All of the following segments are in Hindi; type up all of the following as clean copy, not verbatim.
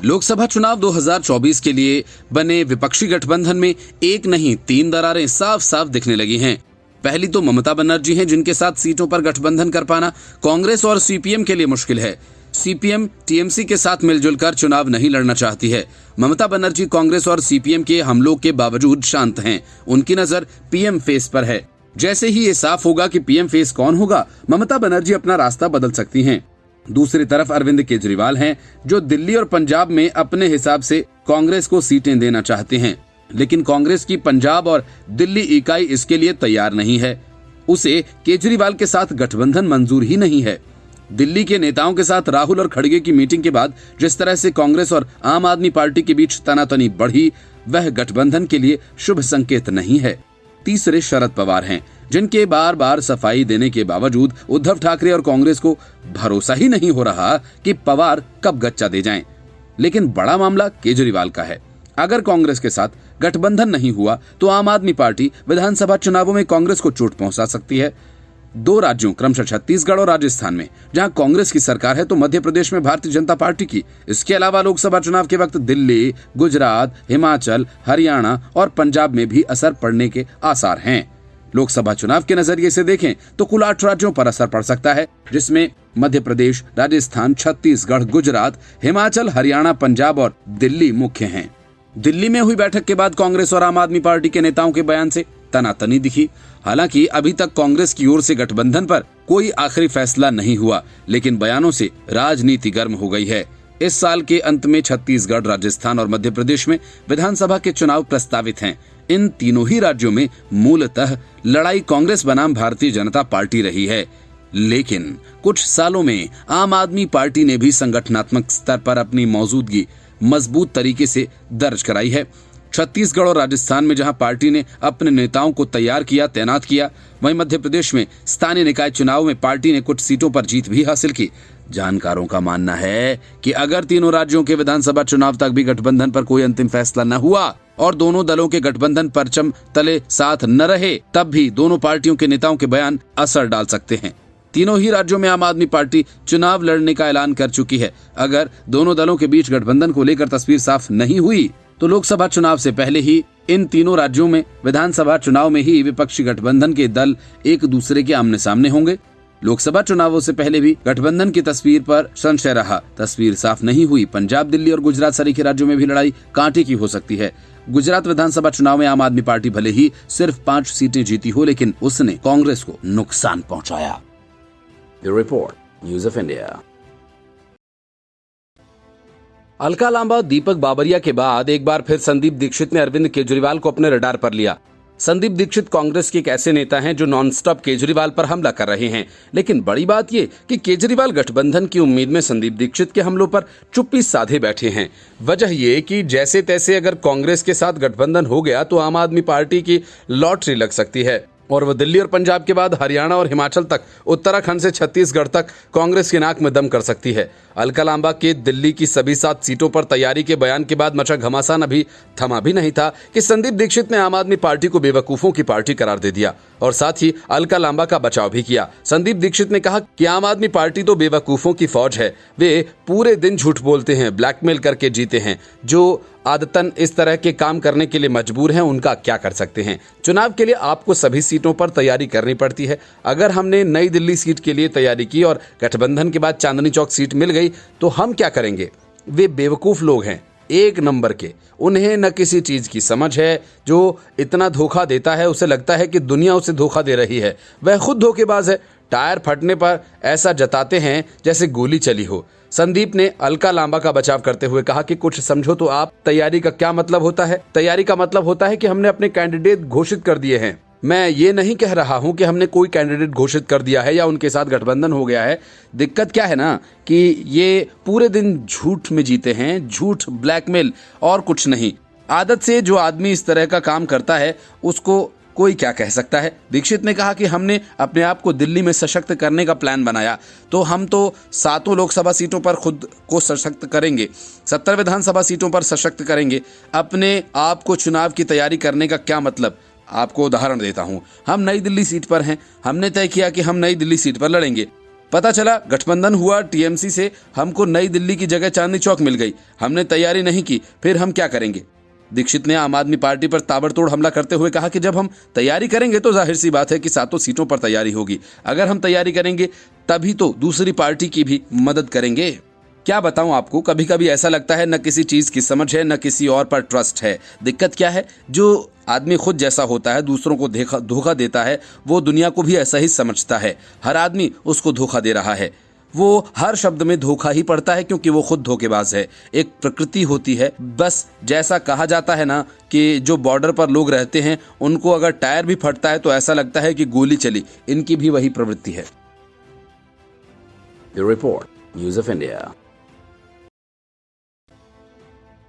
लोकसभा चुनाव 2024 के लिए बने विपक्षी गठबंधन में एक नहीं 3 दरारें साफ साफ दिखने लगी हैं। पहली तो ममता बनर्जी हैं, जिनके साथ सीटों पर गठबंधन कर पाना कांग्रेस और सीपीएम के लिए मुश्किल है। सीपीएम टीएमसी के साथ मिलजुल कर चुनाव नहीं लड़ना चाहती है। ममता बनर्जी कांग्रेस और सीपीएम के हमलों के बावजूद शांत हैं। उनकी नजर पीएम फेस पर है। जैसे ही ये साफ होगा कि पीएम फेस कौन होगा, ममता बनर्जी अपना रास्ता बदल सकती हैं। दूसरी तरफ अरविंद केजरीवाल हैं, जो दिल्ली और पंजाब में अपने हिसाब से कांग्रेस को सीटें देना चाहते हैं, लेकिन कांग्रेस की पंजाब और दिल्ली इकाई इसके लिए तैयार नहीं है। उसे केजरीवाल के साथ गठबंधन मंजूर ही नहीं है। दिल्ली के नेताओं के साथ राहुल और खड़गे की मीटिंग के बाद जिस तरह से कांग्रेस और आम आदमी पार्टी के बीच तनातनी बढ़ी, वह गठबंधन के लिए शुभ संकेत नहीं है। तीसरे शरद पवार हैं, जिनके बार बार सफाई देने के बावजूद उद्धव ठाकरे और कांग्रेस को भरोसा ही नहीं हो रहा कि पवार कब गच्चा दे जाएं। लेकिन बड़ा मामला केजरीवाल का है। अगर कांग्रेस के साथ गठबंधन नहीं हुआ तो आम आदमी पार्टी विधानसभा चुनावों में कांग्रेस को चोट पहुंचा सकती है। 2 राज्यों क्रमशः छत्तीसगढ़ और राजस्थान में जहां कांग्रेस की सरकार है, तो मध्य प्रदेश में भारतीय जनता पार्टी की। इसके अलावा लोकसभा चुनाव के वक्त दिल्ली, गुजरात, हिमाचल, हरियाणा और पंजाब में भी असर पड़ने के आसार हैं। लोकसभा चुनाव के नजरिए से देखें तो कुल 8 राज्यों पर असर पड़ सकता है, जिसमें मध्य प्रदेश, राजस्थान, छत्तीसगढ़, गुजरात, हिमाचल, हरियाणा, पंजाब और दिल्ली मुख्य हैं। दिल्ली में हुई बैठक के बाद कांग्रेस और आम आदमी पार्टी के नेताओं के बयान से तनातनी दिखी। हालांकि अभी तक कांग्रेस की ओर से गठबंधन पर कोई आखिरी फैसला नहीं हुआ, लेकिन बयानों से राजनीति गर्म हो गई है। इस साल के अंत में छत्तीसगढ़, राजस्थान और मध्य प्रदेश में विधानसभा के चुनाव प्रस्तावित हैं। इन तीनों ही राज्यों में मूलतः लड़ाई कांग्रेस बनाम भारतीय जनता पार्टी रही है, लेकिन कुछ सालों में आम आदमी पार्टी ने भी संगठनात्मक स्तर पर अपनी मौजूदगी मजबूत तरीके से दर्ज कराई है। छत्तीसगढ़ और राजस्थान में जहां पार्टी ने अपने नेताओं को तैयार किया, तैनात किया, वहीं मध्य प्रदेश में स्थानीय निकाय चुनाव में पार्टी ने कुछ सीटों पर जीत भी हासिल की। जानकारों का मानना है कि अगर तीनों राज्यों के विधानसभा चुनाव तक भी गठबंधन पर कोई अंतिम फैसला न हुआ और दोनों दलों के गठबंधन परचम तले साथ न रहे, तब भी दोनों पार्टियों के नेताओं के बयान असर डाल सकते हैं। तीनों ही राज्यों में आम आदमी पार्टी चुनाव लड़ने का ऐलान कर चुकी है। अगर दोनों दलों के बीच गठबंधन को लेकर तस्वीर साफ नहीं हुई तो लोकसभा चुनाव से पहले ही इन तीनों राज्यों में विधानसभा चुनाव में ही विपक्षी गठबंधन के दल एक दूसरे के आमने सामने होंगे। लोकसभा चुनावों से पहले भी गठबंधन की तस्वीर पर संशय रहा। तस्वीर साफ नहीं हुई। पंजाब, दिल्ली और गुजरात सरीखे राज्यों में भी लड़ाई कांटे की हो सकती है। गुजरात विधानसभा चुनाव में आम आदमी पार्टी भले ही सिर्फ 5 सीटें जीती हो, लेकिन उसने कांग्रेस को नुकसान पहुंचाया। Bureau report, news of India. Alka Lamba, Deepak Babariya के बाद एक बार फिर संदीप दीक्षित ने अरविंद केजरीवाल को अपने रडार पर लिया। संदीप दीक्षित कांग्रेस के एक ऐसे नेता हैं जो नॉनस्टॉप केजरीवाल पर हमला कर रहे हैं, लेकिन बड़ी बात ये कि केजरीवाल गठबंधन की उम्मीद में संदीप दीक्षित के हमलों पर चुप्पी साधे बैठे हैं। वजह ये कि जैसे तैसे अगर कांग्रेस के साथ गठबंधन हो गया तो आम आदमी पार्टी की लॉटरी लग सकती है और वह दिल्ली और पंजाब के बाद हरियाणा और हिमाचल तक, उत्तराखंड से छत्तीसगढ़ तक कांग्रेस के नाक में दम कर सकती है। अलका लांबा के दिल्ली की सभी 7 सीटों पर तैयारी के बयान के बाद मचा घमासान अभी थमा भी नहीं था कि संदीप दीक्षित ने आम आदमी पार्टी को बेवकूफों की पार्टी करार दे दिया और साथ ही अलका लांबा का बचाव भी किया। संदीप दीक्षित ने कहा कि आम आदमी पार्टी तो बेवकूफों की फौज है, वे पूरे दिन झूठ बोलते हैं, ब्लैकमेल करके जीते हैं। जो आदतन इस तरह के काम करने के लिए मजबूर हैं, उनका क्या कर सकते हैं। चुनाव के लिए आपको सभी सीटों पर तैयारी करनी पड़ती है। अगर हमने नई दिल्ली सीट के लिए तैयारी की और गठबंधन के बाद चांदनी चौक सीट मिल गई तो हम क्या करेंगे। वे बेवकूफ लोग हैं, 1 नंबर के। उन्हें न किसी चीज की समझ है। जो इतना धोखा देता है उसे लगता है कि दुनिया उसे धोखा दे रही है। वह खुद धोखेबाज है। टायर फटने पर ऐसा जताते हैं जैसे गोली चली हो। संदीप ने अलका लांबा का बचाव करते हुए कहा कि कुछ समझो तो आप, तैयारी का क्या मतलब होता है। तैयारी का मतलब होता है कि हमने अपने कैंडिडेट घोषित कर दिए हैं। मैं ये नहीं कह रहा हूं कि हमने कोई कैंडिडेट घोषित कर दिया है या उनके साथ गठबंधन हो गया है। दिक्कत क्या है ना कि ये पूरे दिन झूठ में जीते हैं, झूठ, ब्लैकमेल और कुछ नहीं। आदत से जो आदमी इस तरह का काम करता है उसको कोई क्या कह सकता है। दीक्षित ने कहा कि हमने अपने आप को दिल्ली में सशक्त करने का प्लान बनाया, तो हम तो 7 लोकसभा सीटों पर खुद को सशक्त करेंगे, 70 विधानसभा सीटों पर सशक्त करेंगे। अपने आप को चुनाव की तैयारी करने का क्या मतलब। आपको उदाहरण देता हूं। हम नई दिल्ली सीट पर हैं। हमने तय किया कि हम नई दिल्ली सीट पर लड़ेंगे। पता चला गठबंधन हुआ टीएमसी से, हमको नई दिल्ली की जगह चांदनी चौक मिल गई, हमने तैयारी नहीं की, फिर हम क्या करेंगे। दीक्षित ने आम आदमी पार्टी पर ताबड़तोड़ हमला करते हुए कहा कि जब हम तैयारी करेंगे तो जाहिर सी बात है कि 7 सीटों पर तैयारी होगी। अगर हम तैयारी करेंगे तभी तो दूसरी पार्टी की भी मदद करेंगे। क्या बताऊं आपको, कभी कभी ऐसा लगता है न किसी चीज की समझ है न किसी और पर ट्रस्ट है। दिक्कत क्या है, जो आदमी खुद जैसा होता है, दूसरों को धोखा देता है, वो दुनिया को भी ऐसा ही समझता है। हर आदमी उसको धोखा दे रहा है, वो हर शब्द में धोखा ही पड़ता है क्योंकि वो खुद धोखेबाज है। एक प्रकृति होती है, बस जैसा कहा जाता है ना कि जो बॉर्डर पर लोग रहते हैं उनको अगर टायर भी फटता है तो ऐसा लगता है कि गोली चली। इनकी भी वही प्रवृत्ति है। Bureau report, news of India.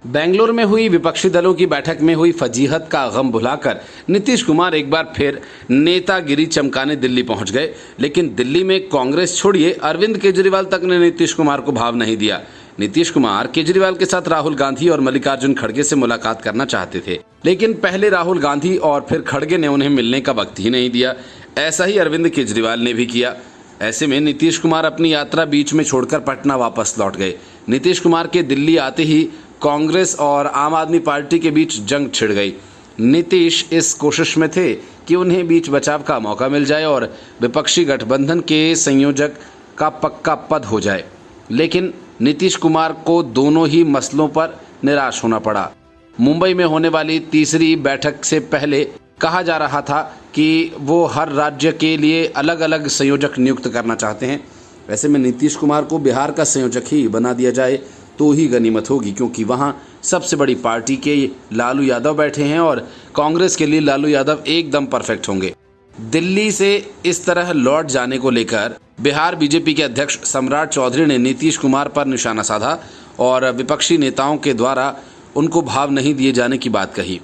Bengaluru में हुई विपक्षी दलों की बैठक में हुई फजीहत का गम भुलाकर नीतीश कुमार एक बार फिर नेतागिरी चमकाने दिल्ली पहुंच गए। लेकिन दिल्ली में कांग्रेस छोड़िए, अरविंद केजरीवाल तक ने नीतीश कुमार को भाव नहीं दिया। नीतीश कुमार केजरीवाल के साथ राहुल गांधी और मल्लिकार्जुन खड़गे से मुलाकात करना चाहते थे, लेकिन पहले राहुल गांधी और फिर खड़गे ने उन्हें मिलने का वक्त ही नहीं दिया। ऐसा ही अरविंद केजरीवाल ने भी किया। ऐसे में नीतीश कुमार अपनी यात्रा बीच में छोड़कर पटना वापस लौट गए। नीतीश कुमार के दिल्ली आते ही कांग्रेस और आम आदमी पार्टी के बीच जंग छिड़ गई। नीतीश इस कोशिश में थे कि उन्हें बीच बचाव का मौका मिल जाए और विपक्षी गठबंधन के संयोजक का पक्का पद हो जाए, लेकिन नीतीश कुमार को दोनों ही मसलों पर निराश होना पड़ा। मुंबई में होने वाली तीसरी बैठक से पहले कहा जा रहा था कि वो हर राज्य के लिए अलग अलग संयोजक नियुक्त करना चाहते हैं। ऐसे में नीतीश कुमार को बिहार का संयोजक ही बना दिया जाए तो ही गनीमत होगी, क्योंकि वहां सबसे बड़ी पार्टी के लालू यादव बैठे हैं और कांग्रेस के लिए लालू यादव एकदम परफेक्ट होंगे। दिल्ली से इस तरह लौट जाने को लेकर बिहार बीजेपी के अध्यक्ष सम्राट चौधरी ने नीतीश कुमार पर निशाना साधा और विपक्षी नेताओं के द्वारा उनको भाव नहीं दिए जाने की बात कही।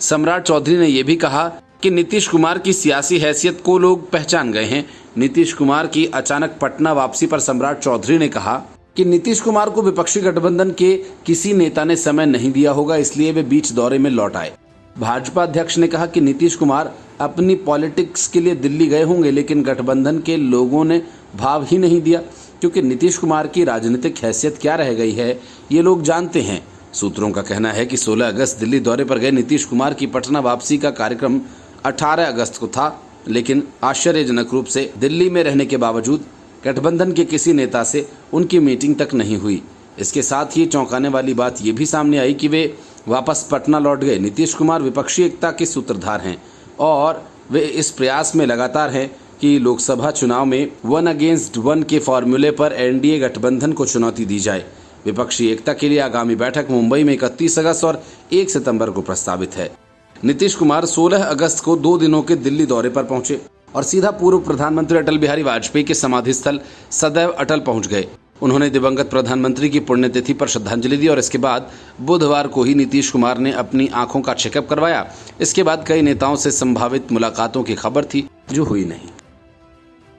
सम्राट चौधरी ने यह भी कहा कि नीतीश कुमार की सियासी हैसियत को लोग पहचान गए हैं। नीतीश कुमार की अचानक पटना वापसी पर सम्राट चौधरी ने कहा कि नीतीश कुमार को विपक्षी गठबंधन के किसी नेता ने समय नहीं दिया होगा, इसलिए वे बीच दौरे में लौट आए। भाजपा अध्यक्ष ने कहा कि नीतीश कुमार अपनी पॉलिटिक्स के लिए दिल्ली गए होंगे, लेकिन गठबंधन के लोगों ने भाव ही नहीं दिया, क्योंकि नीतीश कुमार की राजनीतिक हैसियत क्या रह गई है ये लोग जानते हैं। सूत्रों का कहना है कि 16 अगस्त दिल्ली दौरे पर गए नीतीश कुमार की पटना वापसी का कार्यक्रम 18 अगस्त को था, लेकिन आश्चर्यजनक रूप से दिल्ली में रहने के बावजूद गठबंधन के किसी नेता से उनकी मीटिंग तक नहीं हुई। इसके साथ ही चौंकाने वाली बात यह भी सामने आई कि वे वापस पटना लौट गए। नीतीश कुमार विपक्षी एकता के सूत्रधार हैं और वे इस प्रयास में लगातार हैं कि लोकसभा चुनाव में 1 अगेंस्ट 1 के फॉर्मूले पर एनडीए गठबंधन को चुनौती दी जाए। विपक्षी एकता के लिए आगामी बैठक मुंबई में 31 अगस्त और 1 सितंबर को प्रस्तावित है। नीतीश कुमार 16 अगस्त को 2 दिनों के दिल्ली दौरे पर पहुंचे और सीधा पूर्व प्रधानमंत्री अटल बिहारी वाजपेयी के समाधि स्थल सदैव अटल पहुंच गए। उन्होंने दिवंगत प्रधानमंत्री की पुण्यतिथि पर श्रद्धांजलि दी और इसके बाद बुधवार को ही नीतीश कुमार ने अपनी आंखों का चेकअप करवाया। इसके बाद कई नेताओं से संभावित मुलाकातों की खबर थी जो हुई नहीं।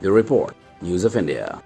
Bureau report, news of India.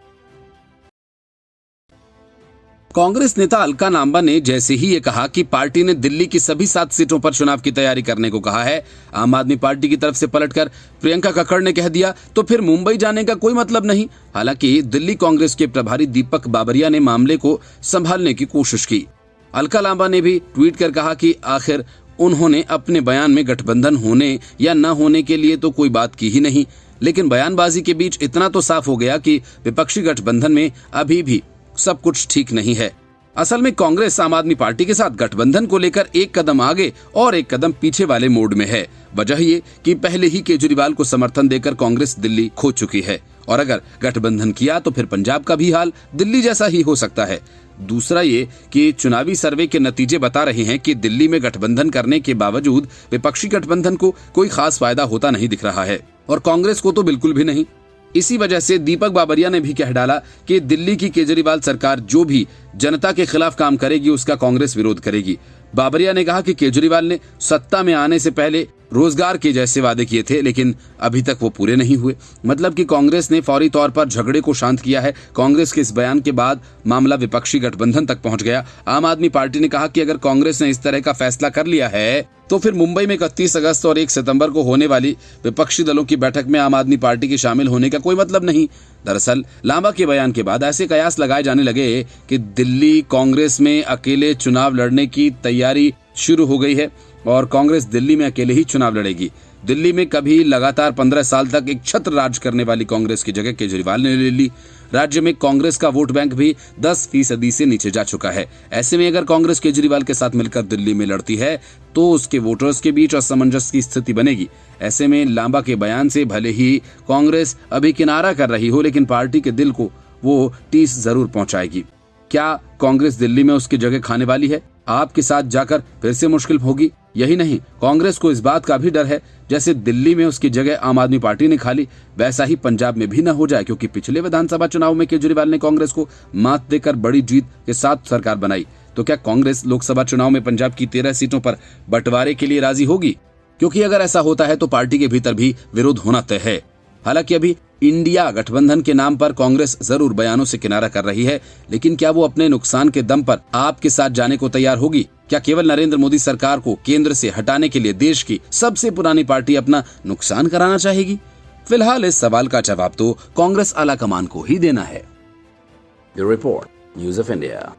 Congress नेता अलका लांबा ने जैसे ही ये कहा कि पार्टी ने दिल्ली की सभी 7 सीटों पर चुनाव की तैयारी करने को कहा है, आम आदमी पार्टी की तरफ से पलटकर प्रियंका कक्कड़ ने कह दिया तो फिर मुंबई जाने का कोई मतलब नहीं। हालांकि दिल्ली कांग्रेस के प्रभारी दीपक बाबरिया ने मामले को संभालने की कोशिश की। अलका लांबा ने भी ट्वीट कर कहा कि आखिर उन्होंने अपने बयान में गठबंधन होने या न होने के लिए तो कोई बात की ही नहीं, लेकिन बयानबाजी के बीच इतना तो साफ हो गया कि विपक्षी गठबंधन में अभी भी सब कुछ ठीक नहीं है। असल में कांग्रेस आम आदमी पार्टी के साथ गठबंधन को लेकर एक कदम आगे और एक कदम पीछे वाले मोड में है। वजह ये कि पहले ही केजरीवाल को समर्थन देकर कांग्रेस दिल्ली खो चुकी है और अगर गठबंधन किया तो फिर पंजाब का भी हाल दिल्ली जैसा ही हो सकता है। दूसरा ये कि चुनावी सर्वे के नतीजे बता रहे हैं कि दिल्ली में गठबंधन करने के बावजूद विपक्षी गठबंधन को कोई खास फायदा होता नहीं दिख रहा है और कांग्रेस को तो बिल्कुल भी नहीं। इसी वजह से दीपक बाबरिया ने भी कह डाला कि दिल्ली की केजरीवाल सरकार जो भी जनता के खिलाफ काम करेगी उसका कांग्रेस विरोध करेगी। बाबरिया ने कहा कि केजरीवाल ने सत्ता में आने से पहले रोजगार के जैसे वादे किए थे, लेकिन अभी तक वो पूरे नहीं हुए। मतलब कि कांग्रेस ने फौरी तौर पर झगड़े को शांत किया है। कांग्रेस के इस बयान के बाद मामला विपक्षी गठबंधन तक पहुंच गया। आम आदमी पार्टी ने कहा कि अगर कांग्रेस ने इस तरह का फैसला कर लिया है तो फिर मुंबई में 31 अगस्त और 1 सितंबर को होने वाली विपक्षी दलों की बैठक में आम आदमी पार्टी के शामिल होने का कोई मतलब नहीं। दरअसल लांबा के बयान के बाद ऐसे कयास लगाए जाने लगे कि दिल्ली कांग्रेस में अकेले चुनाव लड़ने की तैयारी शुरू हो गई है और कांग्रेस दिल्ली में अकेले ही चुनाव लड़ेगी। दिल्ली में कभी लगातार 15 साल तक एक छत्र राज करने वाली कांग्रेस की जगह केजरीवाल ने ले ली। राज्य में कांग्रेस का वोट बैंक भी 10% से नीचे जा चुका है। ऐसे में अगर कांग्रेस केजरीवाल के साथ मिलकर दिल्ली में लड़ती है तो उसके वोटर्स के बीच असमंजस की स्थिति बनेगी। ऐसे में लांबा के बयान से भले ही कांग्रेस अभी किनारा कर रही हो, लेकिन पार्टी के दिल को वो टीस जरूर पहुंचाएगी। क्या कांग्रेस दिल्ली में उसकी जगह खाने वाली है? आपके साथ जाकर फिर से मुश्किल होगी। यही नहीं, कांग्रेस को इस बात का भी डर है जैसे दिल्ली में उसकी जगह आम आदमी पार्टी ने खा ली, वैसा ही पंजाब में भी न हो जाए, क्योंकि पिछले विधानसभा चुनाव में केजरीवाल ने कांग्रेस को मात देकर बड़ी जीत के साथ सरकार बनाई। तो क्या कांग्रेस लोकसभा चुनाव में पंजाब की 13 सीटों पर बंटवारे के लिए राजी होगी? क्योंकि अगर ऐसा होता है तो पार्टी के भीतर भी विरोध होना तय है। हालांकि अभी इंडिया गठबंधन के नाम पर कांग्रेस जरूर बयानों से किनारा कर रही है, लेकिन क्या वो अपने नुकसान के दम पर आपके साथ जाने को तैयार होगी? क्या केवल नरेंद्र मोदी सरकार को केंद्र से हटाने के लिए देश की सबसे पुरानी पार्टी अपना नुकसान कराना चाहेगी? फिलहाल इस सवाल का जवाब तो कांग्रेस आलाकमान को ही देना है। Bureau report, news of India.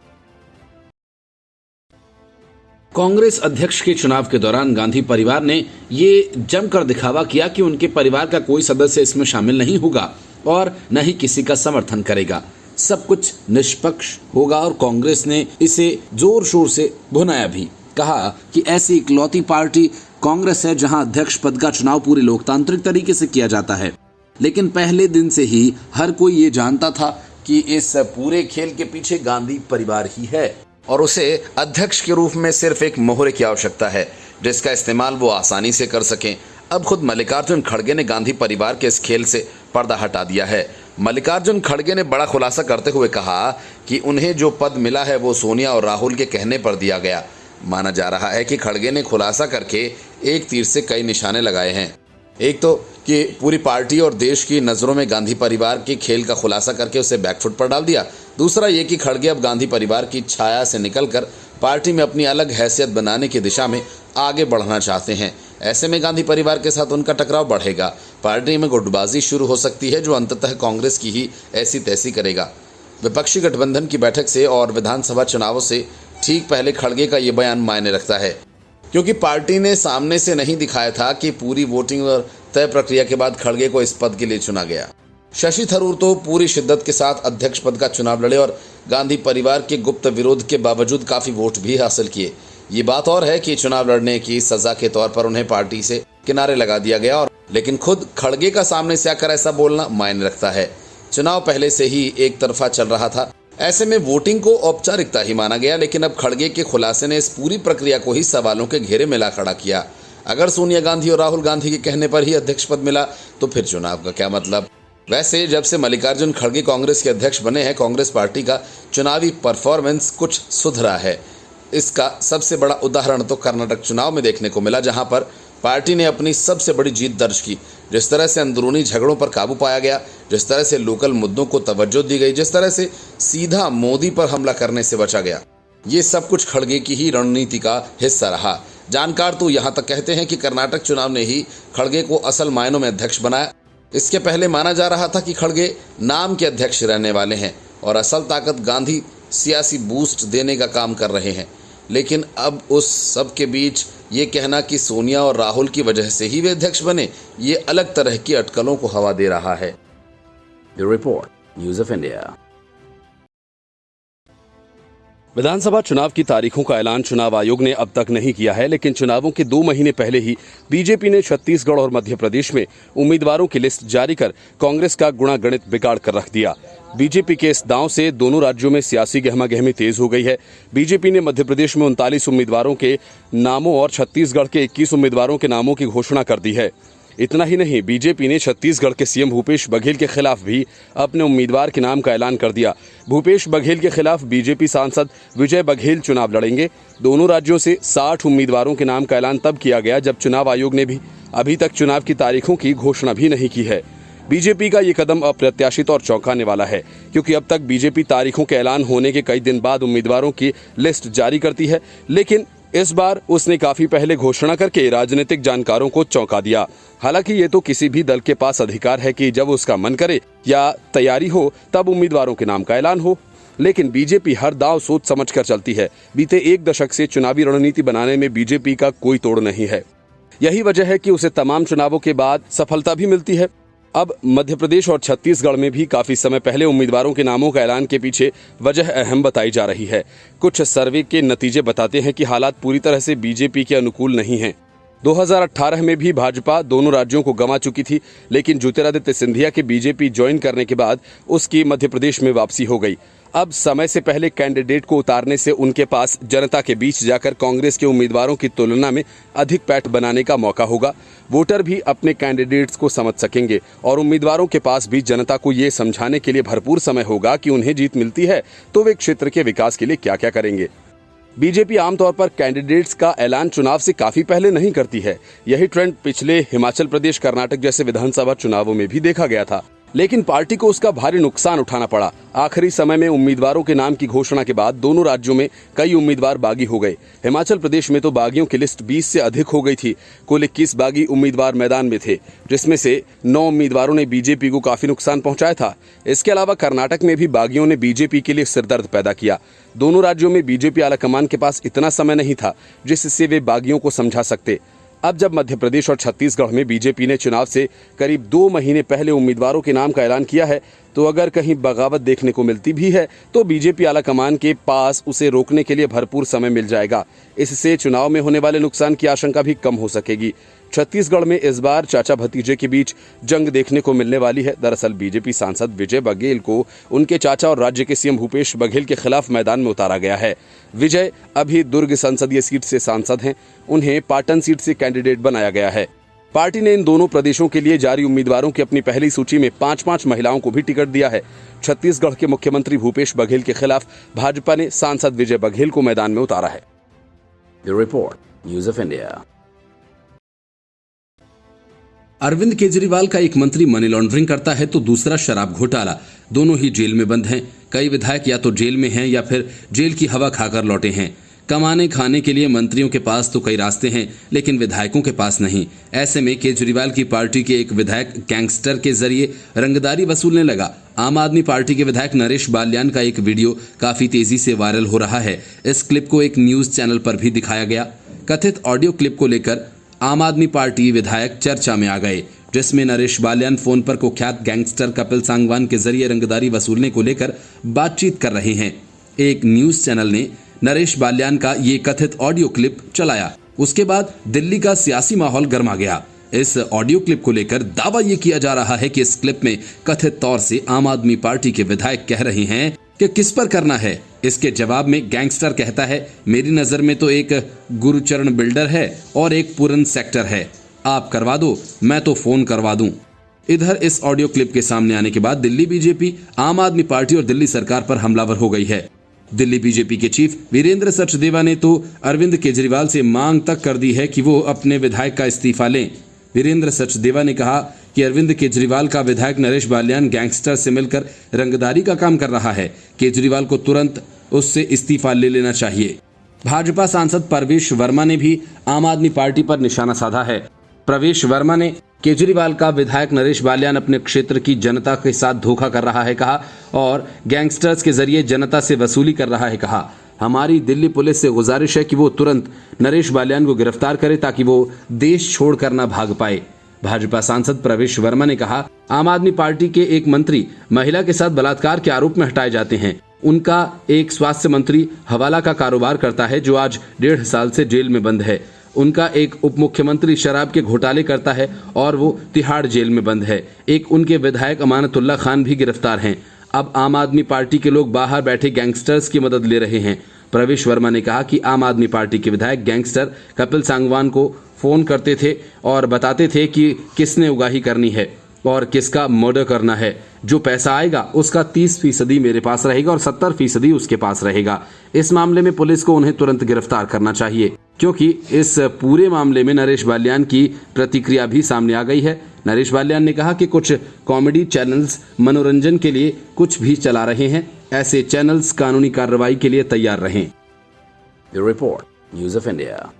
Congress अध्यक्ष के चुनाव के दौरान गांधी परिवार ने ये जमकर दिखावा किया कि उनके परिवार का कोई सदस्य इसमें शामिल नहीं होगा और न ही किसी का समर्थन करेगा। सब कुछ निष्पक्ष होगा और कांग्रेस ने इसे जोर शोर से भुनाया भी। कहा कि ऐसी इकलौती पार्टी कांग्रेस है जहां अध्यक्ष पद का चुनाव पूरे लोकतांत्रिक तरीके से किया जाता है। लेकिन पहले दिन से ही हर कोई ये जानता था कि इस पूरे खेल के पीछे गांधी परिवार ही है और उसे अध्यक्ष के रूप में सिर्फ एक मोहरे की आवश्यकता है जिसका इस्तेमाल वो आसानी से कर सकें। अब खुद मल्लिकार्जुन खड़गे ने गांधी परिवार के इस खेल से पर्दा हटा दिया है। मल्लिकार्जुन खड़गे ने बड़ा खुलासा करते हुए कहा कि उन्हें जो पद मिला है वो सोनिया और राहुल के कहने पर दिया गया। माना जा रहा है कि खड़गे ने खुलासा करके एक तीर से कई निशाने लगाए हैं। एक तो कि पूरी पार्टी और देश की नज़रों में गांधी परिवार के खेल का खुलासा करके उसे बैकफुट पर डाल दिया। दूसरा ये कि खड़गे अब गांधी परिवार की छाया से निकलकर पार्टी में अपनी अलग हैसियत बनाने की दिशा में आगे बढ़ना चाहते हैं। ऐसे में गांधी परिवार के साथ उनका टकराव बढ़ेगा। पार्टी में गुटबाजी शुरू हो सकती है जो अंततः कांग्रेस की ही ऐसी तैसी करेगा। विपक्षी गठबंधन की बैठक से और विधानसभा चुनावों से ठीक पहले खड़गे का ये बयान मायने रखता है, क्योंकि पार्टी ने सामने से नहीं दिखाया था कि पूरी वोटिंग और तय प्रक्रिया के बाद खड़गे को इस पद के लिए चुना गया। शशि थरूर तो पूरी शिद्दत के साथ अध्यक्ष पद का चुनाव लड़े और गांधी परिवार के गुप्त विरोध के बावजूद काफी वोट भी हासिल किए। ये बात और है कि चुनाव लड़ने की सजा के तौर पर उन्हें पार्टी से किनारे लगा दिया गया, और लेकिन खुद खड़गे का सामने से आकर ऐसा बोलना मायने रखता है। चुनाव पहले से ही एक तरफा चल रहा था, ऐसे में वोटिंग को औपचारिकता ही माना गया। लेकिन अब खड़गे के खुलासे ने इस पूरी प्रक्रिया को ही सवालों के घेरे में ला खड़ा किया। अगर सोनिया गांधी और राहुल गांधी के कहने पर ही अध्यक्ष पद मिला तो फिर चुनाव का क्या मतलब? वैसे जब से मल्लिकार्जुन खड़गे कांग्रेस के अध्यक्ष बने हैं, कांग्रेस पार्टी का चुनावी परफॉर्मेंस कुछ सुधरा है। इसका सबसे बड़ा उदाहरण तो कर्नाटक चुनाव में देखने को मिला, जहां पर पार्टी ने अपनी सबसे बड़ी जीत दर्ज की। जिस तरह से अंदरूनी झगड़ों पर काबू पाया गया, जिस तरह से लोकल मुद्दों को तवज्जो दी गई, जिस तरह से सीधा मोदी पर हमला करने से बचा गया, ये सब कुछ खड़गे की ही रणनीति का हिस्सा रहा। जानकार तो यहाँ तक कहते हैं कि कर्नाटक चुनाव ने ही खड़गे को असल मायनों में अध्यक्ष बनाया। इसके पहले माना जा रहा था कि खड़गे नाम के अध्यक्ष रहने वाले हैं और असल ताकत गांधी सियासी बूस्ट देने का काम कर रहे हैं। लेकिन अब उस सब के बीच ये कहना कि सोनिया और राहुल की वजह से ही वे अध्यक्ष बने, ये अलग तरह की अटकलों को हवा दे रहा है। Bureau report, news of India. विधानसभा चुनाव की तारीखों का ऐलान चुनाव आयोग ने अब तक नहीं किया है, लेकिन चुनावों के 2 महीने पहले ही बीजेपी ने छत्तीसगढ़ और मध्य प्रदेश में उम्मीदवारों की लिस्ट जारी कर कांग्रेस का गुणागणित बिगाड़ कर रख दिया। बीजेपी के इस दांव से दोनों राज्यों में सियासी गहमागहमी तेज हो गई है। बीजेपी ने मध्य प्रदेश में 39 उम्मीदवारों के नामों और छत्तीसगढ़ के 21 उम्मीदवारों के नामों की घोषणा कर दी है। इतना ही नहीं, बीजेपी ने छत्तीसगढ़ के सीएम भूपेश बघेल के खिलाफ भी अपने उम्मीदवार के नाम का ऐलान कर दिया। भूपेश बघेल के खिलाफ बीजेपी सांसद विजय बघेल चुनाव लड़ेंगे। दोनों राज्यों से 60 उम्मीदवारों के नाम का ऐलान तब किया गया जब चुनाव आयोग ने भी अभी तक चुनाव की तारीखों की घोषणा भी नहीं की है। बीजेपी का ये कदम अप्रत्याशित और चौंकाने वाला है, क्योंकि अब तक बीजेपी तारीखों के ऐलान होने के कई दिन बाद उम्मीदवारों की लिस्ट जारी करती है, लेकिन इस बार उसने काफी पहले घोषणा करके राजनीतिक जानकारों को चौंका दिया। हालांकि ये तो किसी भी दल के पास अधिकार है कि जब उसका मन करे या तैयारी हो तब उम्मीदवारों के नाम का ऐलान हो, लेकिन बीजेपी हर दांव सोच समझ कर चलती है। बीते एक दशक से चुनावी रणनीति बनाने में बीजेपी का कोई तोड़ नहीं है। यही वजह है कि उसे तमाम चुनावों के बाद सफलता भी मिलती है। अब मध्य प्रदेश और छत्तीसगढ़ में भी काफी समय पहले उम्मीदवारों के नामों का ऐलान के पीछे वजह अहम बताई जा रही है। कुछ सर्वे के नतीजे बताते हैं कि हालात पूरी तरह से बीजेपी के अनुकूल नहीं हैं। 2018 में भी भाजपा दोनों राज्यों को गंवा चुकी थी, लेकिन ज्योतिरादित्य सिंधिया के बीजेपी ज्वाइन करने के बाद उसकी मध्य प्रदेश में वापसी हो गई। अब समय से पहले कैंडिडेट को उतारने से उनके पास जनता के बीच जाकर कांग्रेस के उम्मीदवारों की तुलना में अधिक पैठ बनाने का मौका होगा। वोटर भी अपने कैंडिडेट्स को समझ सकेंगे और उम्मीदवारों के पास भी जनता को ये समझाने के लिए भरपूर समय होगा कि उन्हें जीत मिलती है तो वे क्षेत्र के विकास के लिए क्या क्या करेंगे। बीजेपी आमतौर पर कैंडिडेट्स का ऐलान चुनाव से काफी पहले नहीं करती है। यही ट्रेंड पिछले हिमाचल प्रदेश, कर्नाटक जैसे विधानसभा चुनावों में भी देखा गया था, लेकिन पार्टी को उसका भारी नुकसान उठाना पड़ा। आखिरी समय में उम्मीदवारों के नाम की घोषणा के बाद दोनों राज्यों में कई उम्मीदवार बागी हो गए। हिमाचल प्रदेश में तो बागियों की लिस्ट 20 से अधिक हो गई थी। कुल 21 बागी उम्मीदवार मैदान में थे, जिसमें से 9 उम्मीदवारों ने बीजेपी को काफी नुकसान पहुंचाया था। इसके अलावा कर्नाटक में भी बागियों ने बीजेपी के लिए सिरदर्द पैदा किया। दोनों राज्यों में बीजेपी आलाकमान के पास इतना समय नहीं था जिससे वे बागियों को समझा सकते। अब जब मध्य प्रदेश और छत्तीसगढ़ में बीजेपी ने चुनाव से करीब 2 महीने पहले उम्मीदवारों के नाम का ऐलान किया है, तो अगर कहीं बगावत देखने को मिलती भी है तो बीजेपी आलाकमान के पास उसे रोकने के लिए भरपूर समय मिल जाएगा। इससे चुनाव में होने वाले नुकसान की आशंका भी कम हो सकेगी। छत्तीसगढ़ में इस बार चाचा भतीजे के बीच जंग देखने को मिलने वाली है। दरअसल बीजेपी सांसद विजय बघेल को उनके चाचा और राज्य के सीएम भूपेश बघेल के खिलाफ मैदान में उतारा गया है। विजय अभी दुर्ग संसदीय सीट से सांसद हैं। उन्हें पाटन सीट से कैंडिडेट बनाया गया है। पार्टी ने इन दोनों प्रदेशों के लिए जारी उम्मीदवारों की अपनी पहली सूची में 5-5 महिलाओं को भी टिकट दिया है। छत्तीसगढ़ के मुख्यमंत्री भूपेश बघेल के खिलाफ भाजपा ने सांसद विजय बघेल को मैदान में उतारा है। Bureau report, news of India. Arvind Kejriwal का एक मंत्री मनी लॉन्ड्रिंग करता है तो दूसरा शराब घोटाला। दोनों ही जेल में बंद हैं। कई विधायक या तो जेल में हैं या फिर जेल की हवा खाकर लौटे हैं। कमाने खाने के लिए मंत्रियों के पास तो कई रास्ते हैं, लेकिन विधायकों के पास नहीं। ऐसे में केजरीवाल की पार्टी के एक विधायक गैंगस्टर के जरिए रंगदारी वसूलने लगा। आम आदमी पार्टी के विधायक नरेश बाल्यान का एक वीडियो काफी तेजी से वायरल हो रहा है। इस क्लिप को एक न्यूज चैनल पर भी दिखाया गया। कथित ऑडियो क्लिप को लेकर आम आदमी पार्टी विधायक चर्चा में आ गए, जिसमें नरेश बाल्यान फोन पर कुख्यात गैंगस्टर कपिल सांगवान के जरिए रंगदारी वसूलने को लेकर बातचीत कर रहे हैं। एक न्यूज चैनल ने नरेश बाल्यान का ये कथित ऑडियो क्लिप चलाया। उसके बाद दिल्ली का सियासी माहौल गर्मा गया। इस ऑडियो क्लिप को लेकर दावा ये किया जा रहा है कि इस क्लिप में कथित तौर से आम आदमी पार्टी के विधायक कह रहे हैं कि किस पर करना है। इसके जवाब में गैंगस्टर कहता है, मेरी नजर में तो एक गुरुचरण बिल्डर है और एक पूरन सेक्टर है, आप करवा दो, मैं तो फोन करवा दूं। इधर इस ऑडियो क्लिप के सामने आने के बाद दिल्ली बीजेपी, आम आदमी पार्टी और दिल्ली सरकार पर हमलावर हो गई है। दिल्ली बीजेपी के चीफ वीरेंद्र सचदेवा ने तो अरविंद केजरीवाल से मांग तक कर दी है कि वो अपने विधायक का इस्तीफा लें। वीरेंद्र सचदेवा ने कहा कि अरविंद केजरीवाल का विधायक नरेश बाल्यान गैंगस्टर से मिलकर रंगदारी का काम कर रहा है। केजरीवाल को तुरंत उससे इस्तीफा ले लेना चाहिए। भाजपा सांसद प्रवेश वर्मा ने भी आम आदमी पार्टी पर निशाना साधा है। प्रवेश वर्मा ने केजरीवाल का विधायक नरेश बाल्यान अपने क्षेत्र की जनता के साथ धोखा कर रहा है कहा और गैंगस्टर्स के जरिए जनता से वसूली कर रहा है कहा। हमारी दिल्ली पुलिस से गुजारिश है कि वो तुरंत नरेश बाल्यान को गिरफ्तार करे ताकि वो देश छोड़कर न भाग पाए। भाजपा सांसद प्रवेश वर्मा ने कहा, आम आदमी पार्टी के एक मंत्री महिला के साथ बलात्कार के आरोप में हटाए जाते हैं। उनका एक स्वास्थ्य मंत्री हवाला का कारोबार करता है जो आज 1.5 साल से जेल में बंद है। उनका एक उप मुख्यमंत्री शराब के घोटाले करता है और वो तिहाड़ जेल में बंद है। एक उनके विधायक अमानतुल्ला खान भी गिरफ्तार हैं। अब आम आदमी पार्टी के लोग बाहर बैठे गैंगस्टर्स की मदद ले रहे हैं। प्रवेश वर्मा ने कहा कि आम आदमी पार्टी के विधायक गैंगस्टर कपिल सांगवान को फोन करते थे और बताते थे कि किसने उगाही करनी है और किसका मर्डर करना है। जो पैसा आएगा उसका 30% मेरे पास रहेगा और 70% उसके पास रहेगा। इस मामले में पुलिस को उन्हें तुरंत गिरफ्तार करना चाहिए, क्योंकि इस पूरे मामले में नरेश बाल्यान की प्रतिक्रिया भी सामने आ गई है। नरेश बाल्यान ने कहा कि कुछ कॉमेडी चैनल्स मनोरंजन के लिए कुछ भी चला रहे हैं। ऐसे चैनल्स कानूनी कार्रवाई के लिए तैयार रहें। Report news of India.